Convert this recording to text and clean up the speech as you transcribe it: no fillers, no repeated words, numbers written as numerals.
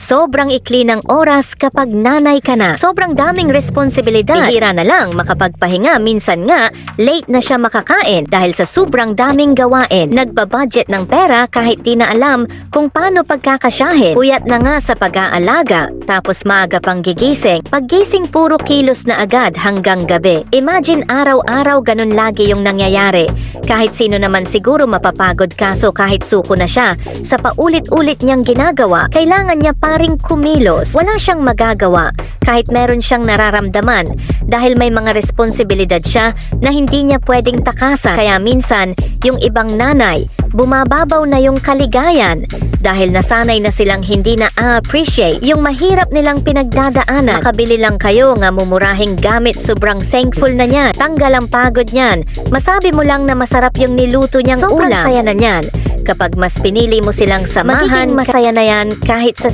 Sobrang ikli ng oras kapag nanay ka na. Sobrang daming responsibilidad. Bihira na lang makapagpahinga. Minsan nga, late na siya makakain dahil sa sobrang daming gawain. Nagbabudget ng pera kahit di na alam kung paano pagkakasyahin. Puyat na nga sa pag-aalaga. Tapos maaga pang gigising. Paggising puro kilos na agad hanggang gabi. Imagine araw-araw ganun lagi yung nangyayari. Kahit sino naman siguro mapapagod, kaso kahit suko na siya sa paulit-ulit niyang ginagawa, kailangan niya paring kumilos. Wala siyang magagawa kahit meron siyang nararamdaman dahil may mga responsibilidad siya na hindi niya pwedeng takasan. Kaya minsan, yung ibang nanay, bumababaw na yung kaligayan dahil nasanay na silang hindi na appreciate yung mahirap nilang pinagdadaanan. Makabili lang kayo nga mumurahing gamit, sobrang thankful na niyan. Tanggal ang pagod niyan. Masabi mo lang na masarap yung niluto niyang ulam. Sobrang saya na niyan. Kapag mas pinili mo silang samahan, magiging masaya na yan kahit sa